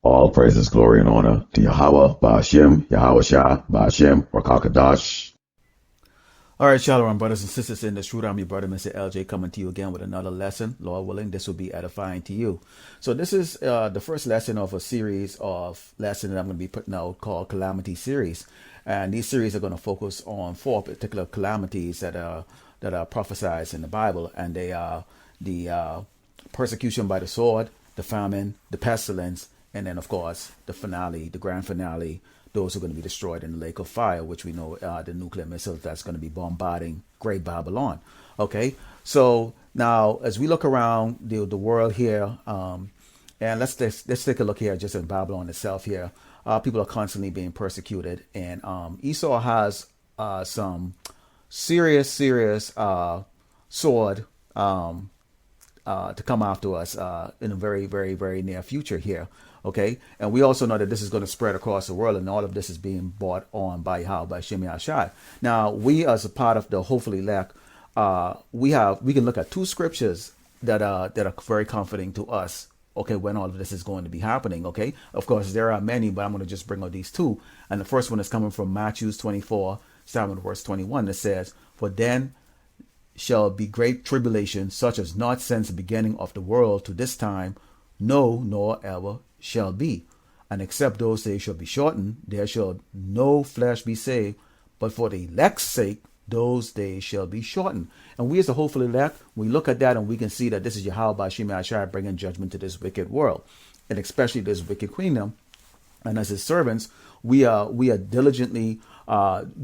All praises, glory, and honor to Yahawashi Bahasham Yahawashi Bahasham Yahawashi. All right, Shalom, brothers and sisters in this truth. I'm your brother, Mr. LJ, coming to you again with another lesson. Lord willing, this will be edifying to you. So this is the first lesson of a series of lessons that I'm going to be putting out called Calamity series. And these series are going to focus on 4 particular calamities that are prophesied in the Bible. And they are the persecution by the sword, the famine, the pestilence, and then, of course, the finale, the grand finale. Those are going to be destroyed in the lake of fire, which we know the nuclear missiles that's going to be bombarding Great Babylon. Okay, so now as we look around the world here, and let's take a look here just in Babylon itself here. People are constantly being persecuted, and Esau has some serious sword to come after us in a very, very, very near future here. Okay, and we also know that this is going to spread across the world, and all of this is being brought on by Yahawashi Bahasham. Now, we as a part of the hopefully elect, we can look at 2 scriptures that are very comforting to us. Okay, when all of this is going to be happening. Okay, of course there are many, but I'm going to just bring out these 2. And the first one is coming from Matthew 24, starting with verse 21. That says, "For then shall be great tribulation, such as not since the beginning of the world to this time, no, nor ever shall be. And except those days shall be shortened, there shall no flesh be saved, but for the elect's sake, those days shall be shortened." And we as the hopeful elect, we look at that and we can see that this is Yahawashi Bahasham bringing judgment to this wicked world, and especially this wicked kingdom. And as his servants, we are diligently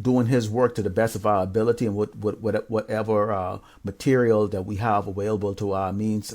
doing his work to the best of our ability, and whatever material that we have available to our means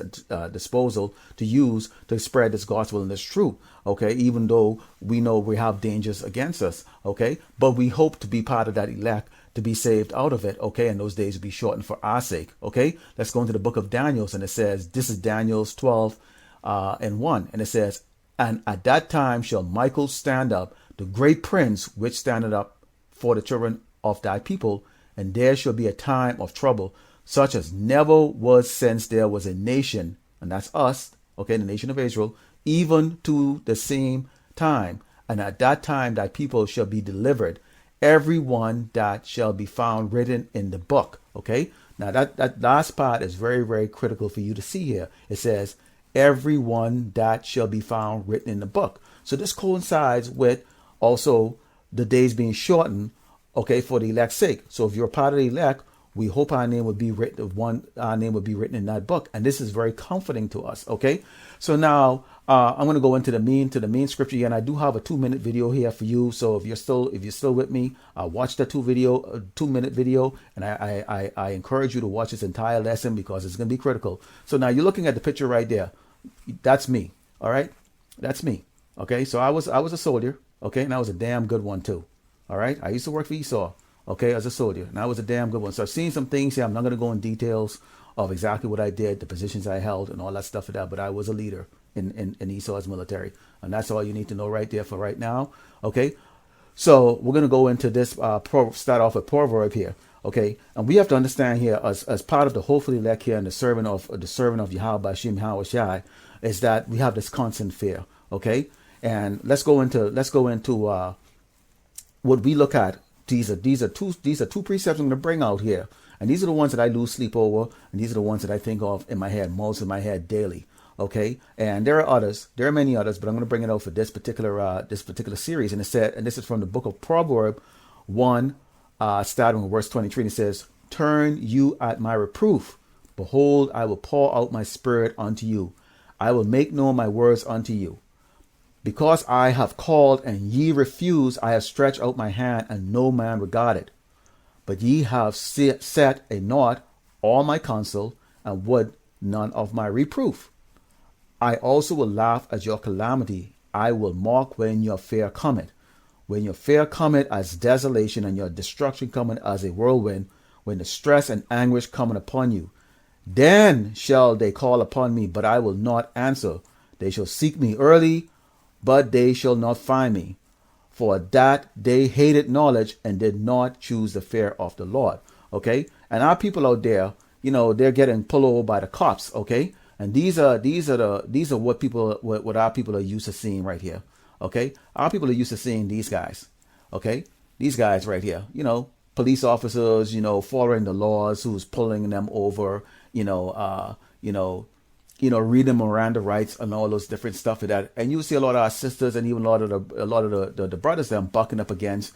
disposal to use to spread this gospel and this truth. Okay, even though we know we have dangers against us. Okay, but we hope to be part of that elect, to be saved out of it. Okay, and those days will be shortened for our sake. Okay, let's go into the book of Daniel, and it says, this is Daniel's 12 and 1, and it says, "And at that time shall Michael stand up, the great prince which standeth up for the children of thy people, and there shall be a time of trouble, such as never was since there was a nation," and that's us, okay, the nation of Israel, "even to the same time. And at that time thy people shall be delivered, every one that shall be found written in the book." Okay, now that last part is very, very critical for you to see here. It says, "every one that shall be found written in the book." So this coincides with also the days being shortened, okay, for the elect's sake. So if you're part of the elect, we hope our name would be written. Our name would be written in that book, and this is very comforting to us. Okay, so now I'm going to go into the main scripture here, and I do have a 2-minute video here for you. So if you're still with me, watch that 2-minute video, and I encourage you to watch this entire lesson because it's going to be critical. So now you're looking at the picture right there. That's me. All right, that's me. Okay, so I was a soldier. Okay, and I was a damn good one too. All right, I used to work for Esau. Okay, as a soldier, and I was a damn good one. So I've seen some things here. I'm not going to go in details of exactly what I did, the positions I held, and all that stuff for that. But I was a leader in Esau's military, and that's all you need to know right there for right now. Okay, so we're going to go into this. Start off with proverb here. Okay, and we have to understand here, as part of the hopefully elect here and the servant of Yahawashi Yahawashi, is that we have this constant fear. Okay, and let's go into what we look at. These are 2 precepts I'm going to bring out here, and these are the ones that I lose sleep over, and these are the ones that I think of in my head, most in my head daily. Okay, and there are many others, but I'm going to bring it out for this particular series. And this is from the book of Proverbs 1, starting with verse 23. And it says, "Turn you at my reproof, behold, I will pour out my spirit unto you. I will make known my words unto you. Because I have called and ye refuse, I have stretched out my hand and no man regarded. But ye have set a naught all my counsel and would none of my reproof. I also will laugh at your calamity. I will mock when your fear cometh. When your fear cometh as desolation and your destruction cometh as a whirlwind, when the stress and anguish cometh upon you. Then shall they call upon me, but I will not answer. They shall seek me early, but they shall not find me. For that they hated knowledge and did not choose the fear of the Lord." Okay? And our people out there, they're getting pulled over by the cops. Okay? And these are what our people are used to seeing right here. Okay, our people are used to seeing these guys. Okay, these guys right here. Police officers. Following the laws, who's pulling them over. Reading Miranda rights and all those different stuff like that. And you see a lot of our sisters and even a lot of the brothers them bucking up against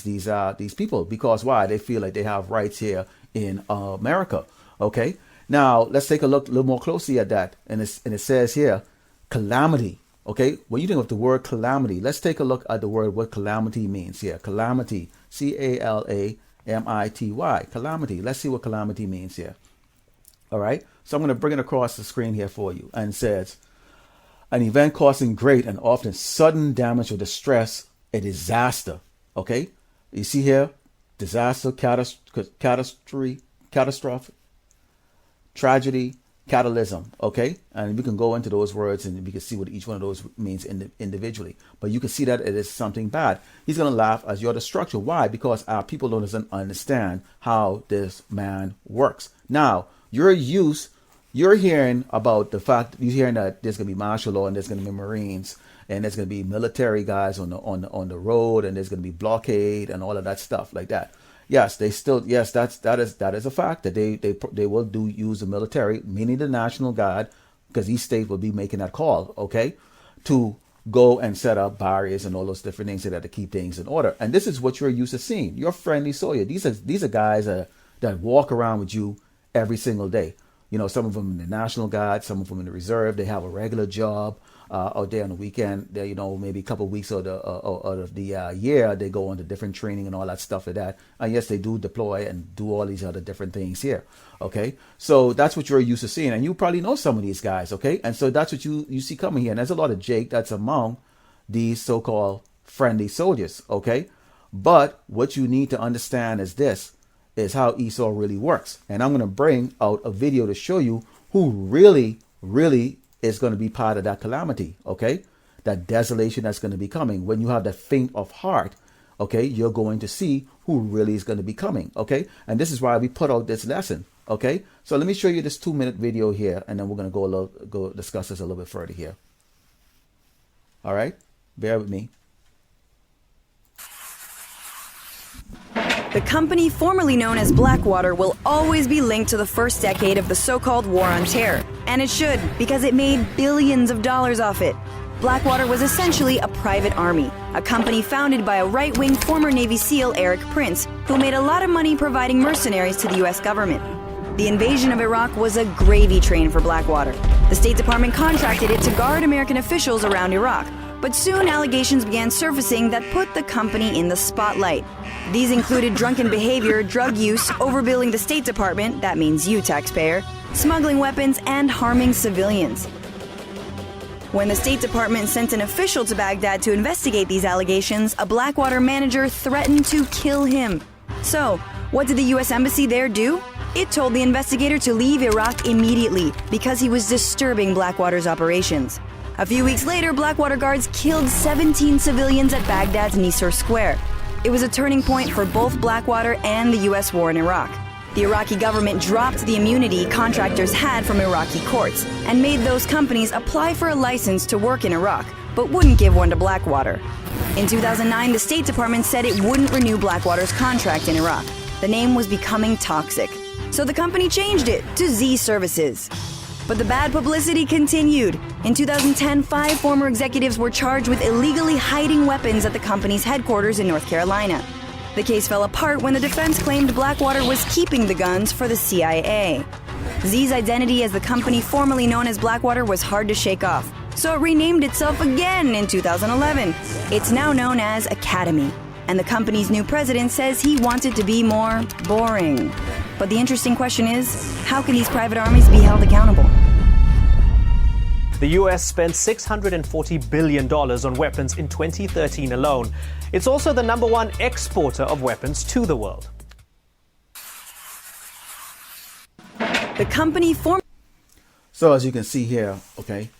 these people, because why? They feel like they have rights here in America. Okay. Now let's take a little more closely at that. And it says here, calamity. Okay. When you think of the word calamity, let's take a look at the word, what calamity means here. Calamity, Calamity, calamity. Let's see what calamity means here. All right. So I'm going to bring it across the screen here for you. And it says, an event causing great and often sudden damage or distress, a disaster. Okay. You see here, disaster, catastrophe, tragedy, catalysm. Okay. And we can go into those words and we can see what each one of those means individually. But you can see that it is something bad. He's going to laugh as you're destruction. Why? Because our people don't understand how this man works. Now, you're hearing about the fact, you're hearing that there's going to be martial law and there's going to be Marines and there's going to be military guys on the road, and there's going to be blockade and all of that stuff like that. Yes, that is a fact that they will use the military, meaning the National Guard, because each state will be making that call, okay, to go and set up barriers and all those different things to keep things in order. And this is what you're used to seeing. Your friendly soldier. These are guys that walk around with you every single day. Some of them in the National Guard, some of them in the reserve. They have a regular job out there on the weekend. They, maybe a couple of weeks out of the year, they go into different training and all that stuff like that. And yes, they do deploy and do all these other different things here. Okay, so that's what you're used to seeing, and you probably know some of these guys. Okay, and so that's what you see coming here. And there's a lot of Jake that's among these so-called friendly soldiers. Okay, but what you need to understand is this. Is how Esau really works. And I'm going to bring out a video to show you who really is going to be part of that calamity, okay? That desolation that's going to be coming. When you have that faint of heart, okay, you're going to see who really is going to be coming, okay? And this is why we put out this lesson, okay? So let me show you this 2-minute video here, and then we're going to go discuss this a little bit further here. All right? Bear with me. The company formerly known as Blackwater will always be linked to the first decade of the so-called War on Terror. And it should, because it made billions of dollars off it. Blackwater was essentially a private army, a company founded by a right-wing former Navy SEAL Eric Prince, who made a lot of money providing mercenaries to the U.S. government. The invasion of Iraq was a gravy train for Blackwater. The State Department contracted it to guard American officials around Iraq, but soon allegations began surfacing that put the company in the spotlight. These included drunken behavior, drug use, overbilling the State Department, that means you taxpayer, smuggling weapons, and harming civilians. When the State Department sent an official to Baghdad to investigate these allegations, a Blackwater manager threatened to kill him. So, what did the U.S. Embassy there do? It told the investigator to leave Iraq immediately because he was disturbing Blackwater's operations. A few weeks later, Blackwater guards killed 17 civilians at Baghdad's Nisr Square. It was a turning point for both Blackwater and the U.S. war in Iraq. The Iraqi government dropped the immunity contractors had from Iraqi courts and made those companies apply for a license to work in Iraq, but wouldn't give one to Blackwater. In 2009, the State Department said it wouldn't renew Blackwater's contract in Iraq. The name was becoming toxic, so the company changed it to Z Services. But the bad publicity continued. In 2010, 5 former executives were charged with illegally hiding weapons at the company's headquarters in North Carolina. The case fell apart when the defense claimed Blackwater was keeping the guns for the CIA. Z's identity as the company formerly known as Blackwater was hard to shake off, so it renamed itself again in 2011. It's now known as Academy, and the company's new president says he wants it to be more boring. But the interesting question is, how can these private armies be held accountable? The U.S. spent $640 billion on weapons in 2013 alone. It's also the #1 exporter of weapons to the world. The company So as you can see here, okay,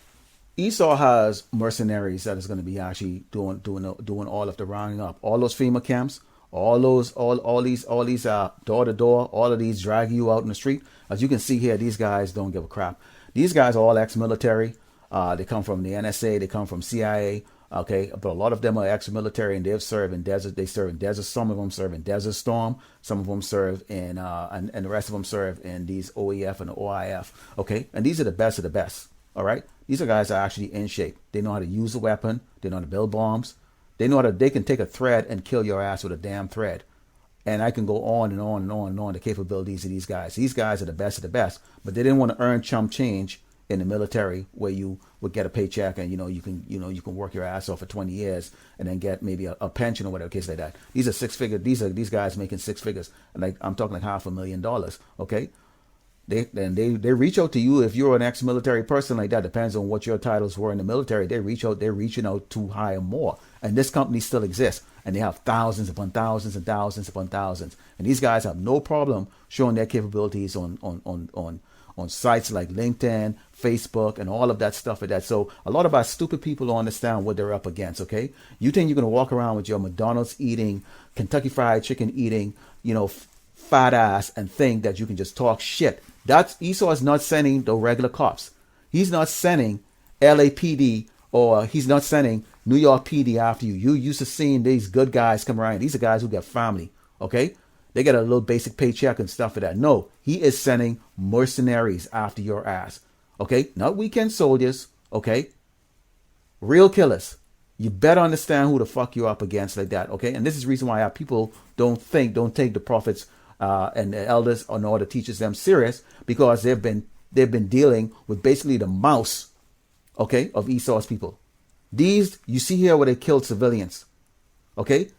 Esau has mercenaries that is going to be actually doing all of the rounding up, all those FEMA camps, all these door to door, all of these drag you out in the street. As you can see here, these guys don't give a crap. These guys are all ex-military. They come from the NSA. They come from CIA. Okay, but a lot of them are ex-military, and they've served in desert. They serve in desert. Some of them serve in Desert Storm. Some of them serve in, and the rest of them serve in these OEF and the OIF. Okay, and these are the best of the best. All right, these are guys that are actually in shape. They know how to use a weapon. They know how to build bombs. They know how to. They can take a thread and kill your ass with a damn thread. And I can go on and on and on and on the capabilities of these guys. These guys are the best of the best, but they didn't want to earn chump change in the military where you would get a paycheck and you can work your ass off for 20 years and then get maybe a pension or whatever case like that. These are six figure. These guys making six figures, and like I'm talking like $500,000. Okay, they reach out to you if you're an ex-military person like that. Depends on what your titles were in the military. They're reaching out to hire more, and this company still exists, and they have thousands upon thousands and thousands upon thousands. And these guys have no problem showing their capabilities on sites like LinkedIn, Facebook, and all of that stuff like that. So a lot of our stupid people don't understand what they're up against, okay? You think you're going to walk around with your McDonald's eating, Kentucky Fried Chicken eating, fat ass and think that you can just talk shit. That's Esau is not sending the regular cops. He's not sending LAPD or he's not sending New York PD after you. You used to seeing these good guys come around. These are guys who got family, okay? They get a little basic paycheck and stuff like that. No, he is sending mercenaries after your ass. Okay? Not weekend soldiers. Okay? Real killers. You better understand who the fuck you're up against like that. Okay? And this is the reason why our people don't take the prophets and the elders or nor the teachers them serious, because they've been dealing with basically the mouse, okay, of Esau's people. These, you see here where they killed civilians. Okay?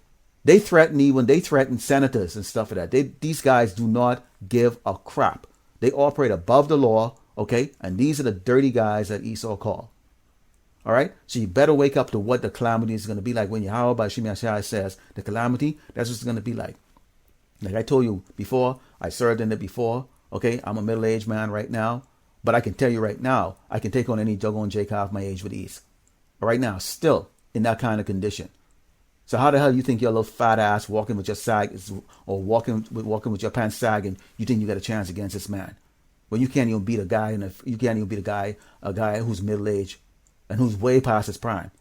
They threaten senators and stuff like that. These guys do not give a crap. They operate above the law, okay? And these are the dirty guys that Esau called. All right? So you better wake up to what the calamity is going to be like. When Yahawashi Bahasham Yahawashi says the calamity, that's what it's going to be like. Like I told you before, I served in it before, okay? I'm a middle-aged man right now. But I can tell you right now, I can take on any Dogon Jacob my age with ease. Right now, still in that kind of condition. So how the hell you think your little fat ass walking with your sag or walking with your pants sagging, you think you got a chance against this man? When you can't even beat a guy a guy who's middle aged and who's way past his prime,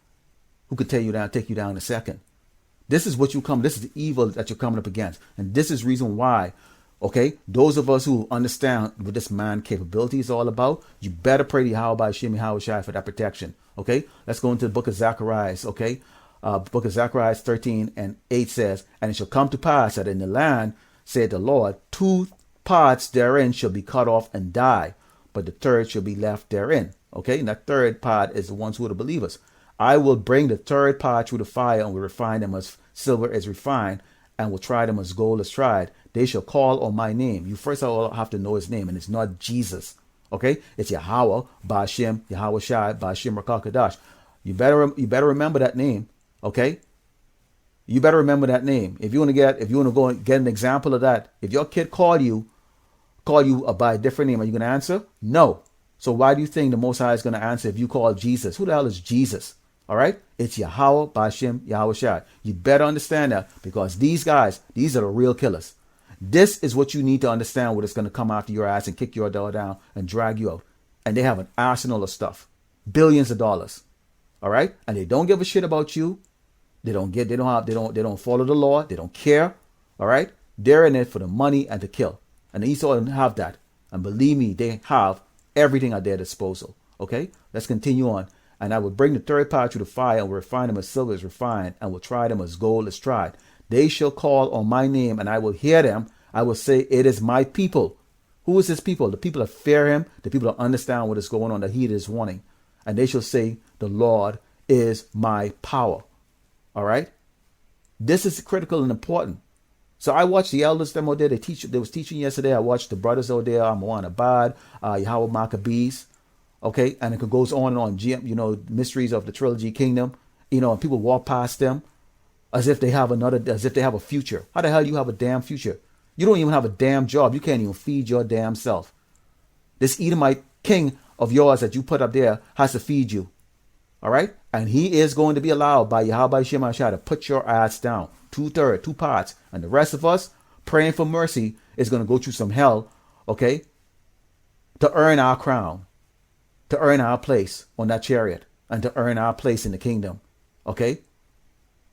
who could take you down in a second. This is this is the evil that you're coming up against. And this is reason why, okay, those of us who understand what this man capability is all about, you better pray to Yahawashi Bahasham Yahawashi for that protection. Okay, let's go into the book of Zachariah, okay? Book of Zachariah 13:8 says, and it shall come to pass that in the land, said the Lord, 2 parts therein shall be cut off and die, but the third shall be left therein. Okay, and that third part is the ones who are the believers. I will bring the third part through the fire and will refine them as silver is refined, and will try them as gold is tried. They shall call on my name. You first of all have to know his name, and it's not Jesus. Okay, it's Yahawashi Bahasham Yahawashi Bahasham Rakakadash. You better remember that name. Okay, you better remember that name. If you want to go and get an example of that, if your kid call you by a different name, are you going to answer? No. So why do you think the Most High is going to answer if you call Jesus? Who the hell is Jesus? All right, it's Yahawashi Bahasham Yahawashi. You better understand that, because these are the real killers. This is what you need to understand. What is going to come after your ass and kick your door down and drag you out. And they have an arsenal of stuff, billions of dollars. All right, and they don't give a shit about you. They don't follow the law. They don't care. All right, they're in it for the money and to kill. And Esau don't have that. And believe me, they have everything at their disposal. Okay, let's continue on. And I will bring the third part through the fire and will refine them as silver is refined, and will try them as gold is tried. They shall call on my name, and I will hear them. I will say, it is my people. Who is his people? The people that fear him, the people that understand what is going on, that heed his warning. And they shall say, the Lord is my power. All right? This is critical and important. So I watched the elders them out there. They was teaching yesterday. I watched the brothers out there, Amwan Abad, Yahweh Maccabees. Okay, and it goes on and on. Mysteries of the Trilogy Kingdom. And people walk past them as if they have a future. How the hell you have a damn future? You don't even have a damn job. You can't even feed your damn self. This Edomite king of yours that you put up there has to feed you. All right? And he is going to be allowed by Yahawashi Bahasham Yahawashi to put your ass down. 2/3, 2 parts. And the rest of us praying for mercy is going to go through some hell, okay, to earn our crown. to earn our place on that chariot and to earn our place in the kingdom. Okay?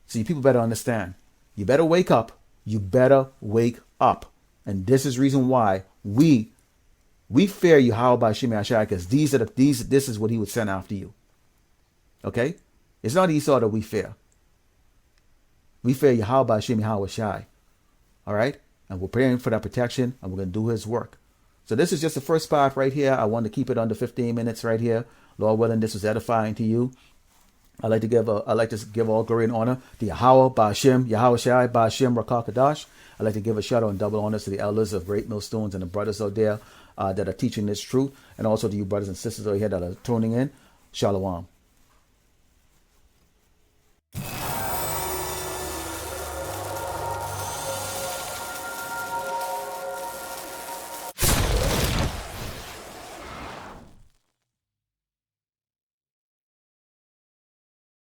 So you people better understand. You better wake up. You better wake up. And this is reason why we fear Yahawashi Bahasham Yahawashi, because this is what he would send after you. Okay? It's not Esau that we fear. We fear Yahawashi Bahasham Yahawashi. All right? And we're praying for that protection, and we're going to do his work. So this is just the first part right here. I want to keep it under 15 minutes right here. Lord willing, this was edifying to you. I like to give all glory and honor to Yahawashi Bahasham Yahawashi Bahasham Rakakadash. I like to give a shout out and double honors to the elders of Great Millstones and the brothers out there that are teaching this truth, and also to you brothers and sisters out here that are tuning in. Shalom.